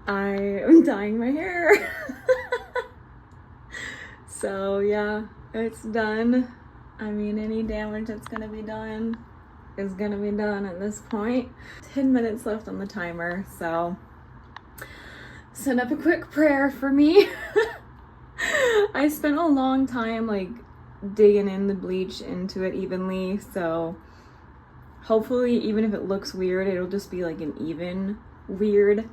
I'm dyeing my hair. So yeah, it's done. I mean, any damage that's gonna be done is gonna be done at this point. 10 minutes left on the timer, so send up a quick prayer for me. I spent a long time like digging in the bleach into it evenly, so hopefully even if it looks weird, it'll just be like an even weirdness.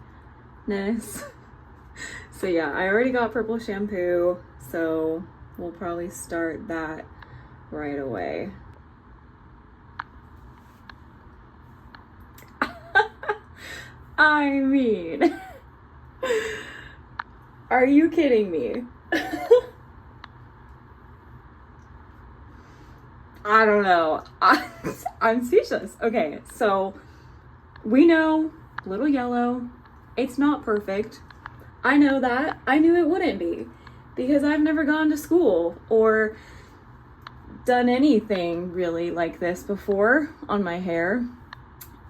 So yeah, I already got purple shampoo, so we'll probably start that right away. I mean, are you kidding me? I don't know. I'm speechless. Okay, so we know little yellow, it's not perfect. I know that. I knew it wouldn't be because I've never gone to school or done anything really like this before on my hair.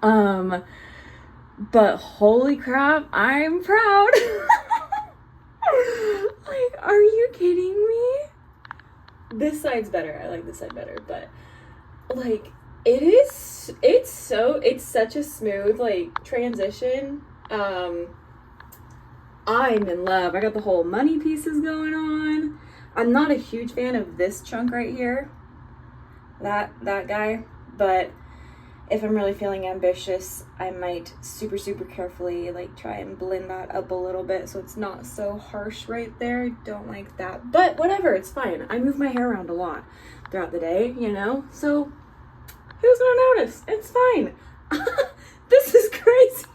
But holy crap, I'm proud. Like, are you kidding me? This side's better. I like this side better, but like it's such a smooth like transition. I'm in love. I got the whole money pieces going on. I'm not a huge fan of this chunk right here, that guy, but if I'm really feeling ambitious, I might super carefully like try and blend that up a little bit so it's not so harsh right there. Don't like that, but whatever, it's fine. I move my hair around a lot throughout the day, you know, so who's gonna notice? It's fine. This is crazy.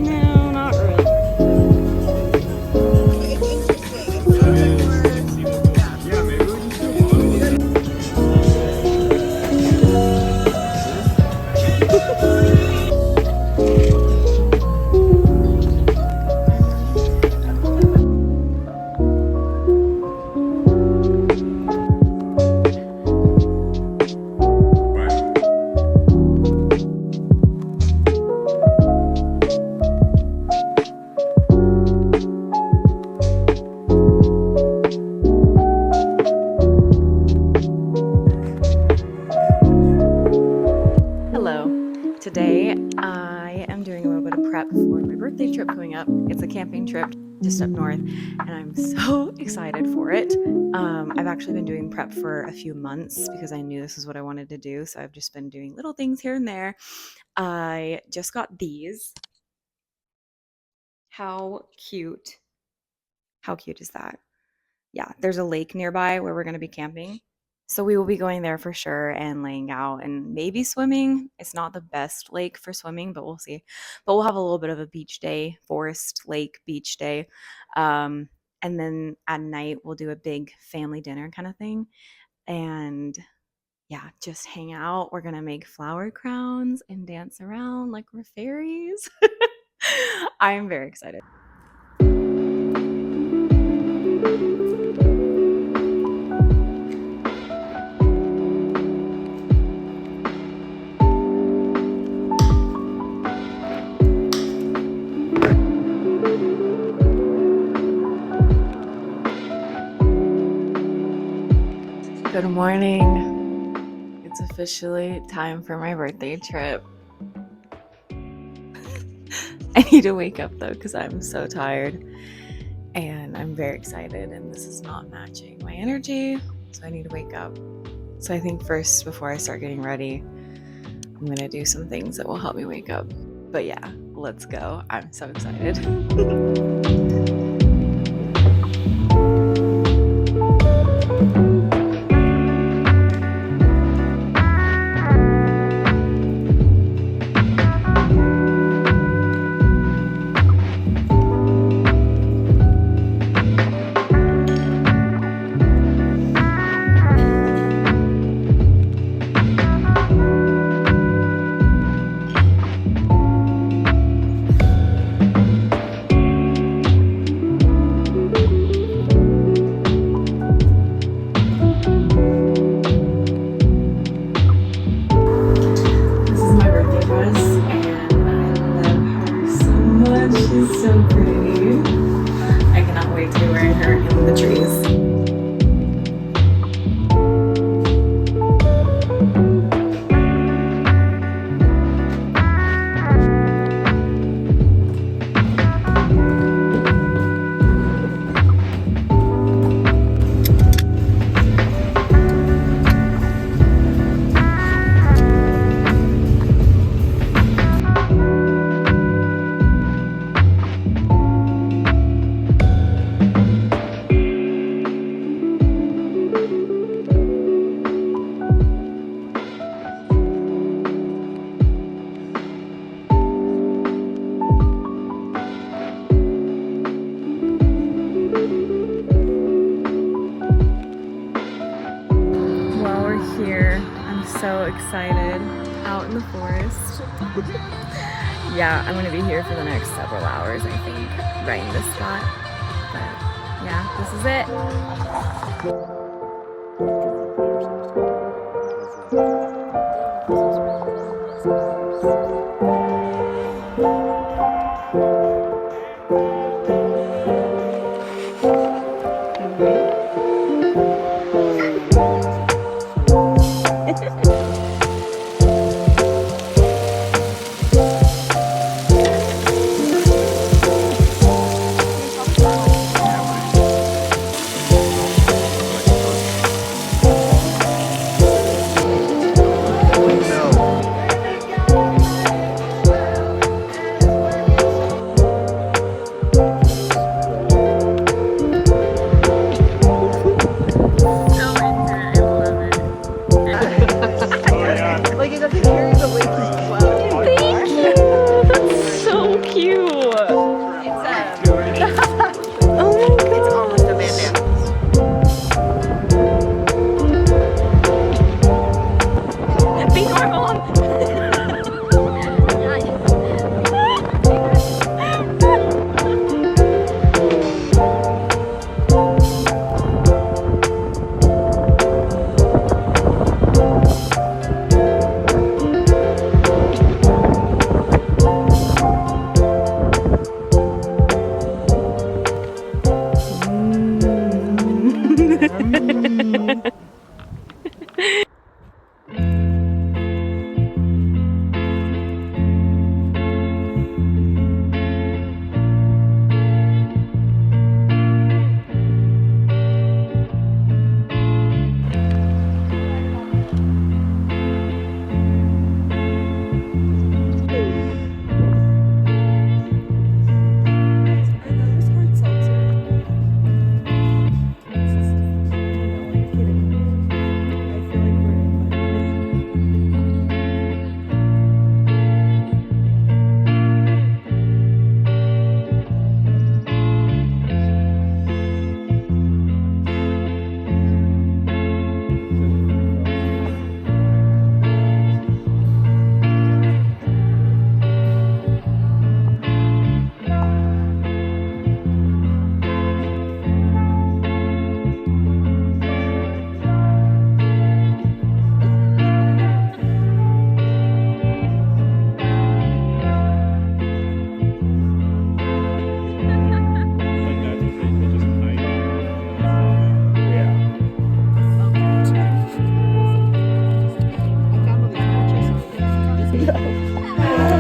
No, not really. Today, I am doing a little bit of prep for my birthday trip coming up. It's a camping trip just up north, and I'm so excited for it. I've actually been doing prep for a few months because I knew this is what I wanted to do, so I've just been doing little things here and there. I just got these. How cute. How cute is that? Yeah, there's a lake nearby where we're going to be camping. So we will be going there for sure and laying out and maybe swimming. It's not the best lake for swimming, but we'll see. But we'll have a little bit of a beach day, forest lake beach day. And then at night, we'll do a big family dinner kind of thing. And yeah, just hang out. We're going to make flower crowns and dance around like we're fairies. I am very excited. Good morning. It's officially time for my birthday trip. I need to wake up though because I'm so tired and I'm very excited and this is not matching my energy, so I need to wake up. So I think first, before I start getting ready, I'm gonna do some things that will help me wake up. But yeah, let's go. I'm so excited. She's so pretty. I cannot wait to be wearing her in the trees. Here, I'm so excited, out in the forest. Yeah, I'm gonna be here for the next several hours, I think, right in this spot. But yeah, this is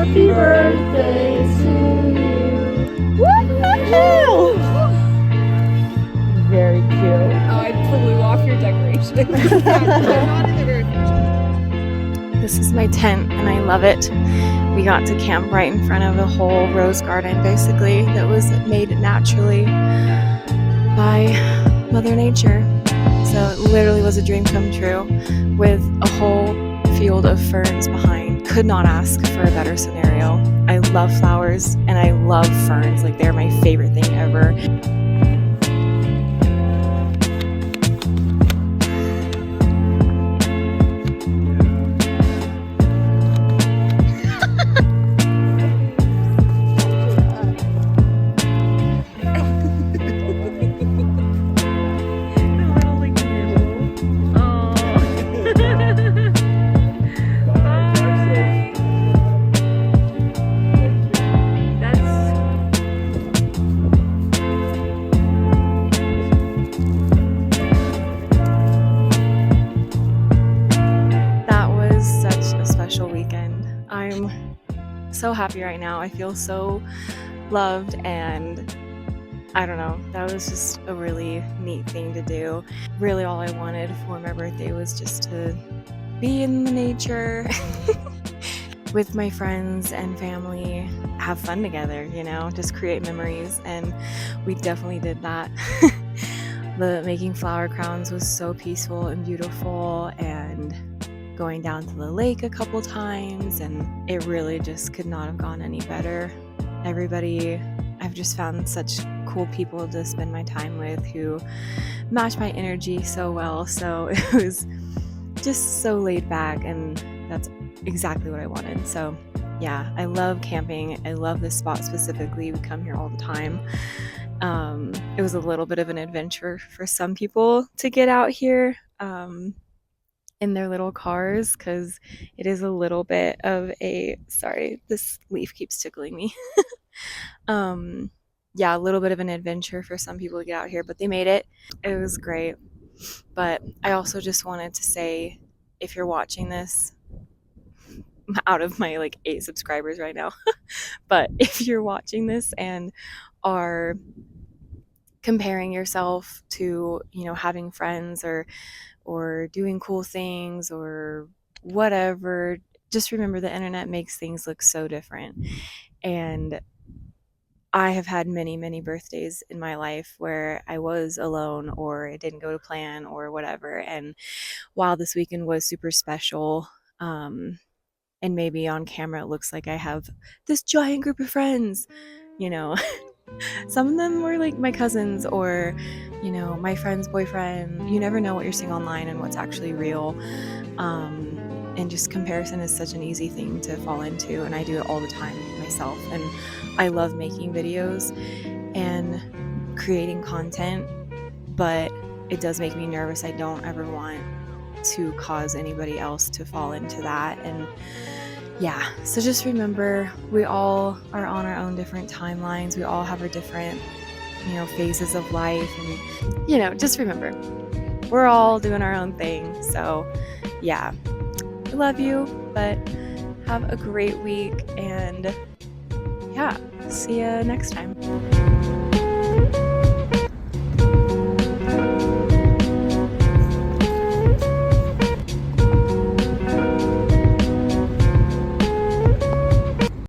Happy birthday to you. Woo! Very cute. Oh, I blew off your decorations. This is my tent and I love it. We got to camp right in front of a whole rose garden basically that was made naturally by Mother Nature. So it literally was a dream come true with a whole field of ferns behind. Could not ask for a better scenario. I love flowers and I love ferns. Like, they're my favorite thing ever. Weekend. I'm so happy right now. I feel so loved, and I don't know, that was just a really neat thing to do. Really all I wanted for my birthday was just to be in the nature with my friends and family, have fun together, you know, just create memories, and we definitely did that. The making flower crowns was so peaceful and beautiful, and going down to the lake a couple times, and it really just could not have gone any better. Everybody, I've just found such cool people to spend my time with who match my energy so well, so it was just so laid back, and that's exactly what I wanted. So yeah, I love camping. I love this spot specifically. We come here all the time. It was a little bit of an adventure for some people to get out here in their little cars, because it is a little bit of a, sorry, this leaf keeps tickling me. Yeah, a little bit of an adventure for some people to get out here, but they made it. It was great. But I also just wanted to say, if you're watching this, I'm out of my like 8 subscribers right now, but if you're watching this and are comparing yourself to, you know, having friends or doing cool things or whatever, just remember the internet makes things look so different. And I have had many birthdays in my life where I was alone or it didn't go to plan or whatever. And while this weekend was super special, and maybe on camera it looks like I have this giant group of friends, you know, some of them were like my cousins or, you know, my friend's boyfriend. You never know what you're seeing online and what's actually real. And just comparison is such an easy thing to fall into, and I do it all the time myself. And I love making videos and creating content, but it does make me nervous. I don't ever want to cause anybody else to fall into that. And yeah, so just remember, we all are on our own different timelines. We all have our different, you know, phases of life. And, you know, just remember, we're all doing our own thing. So yeah, I love you, but have a great week, and yeah, see ya next time.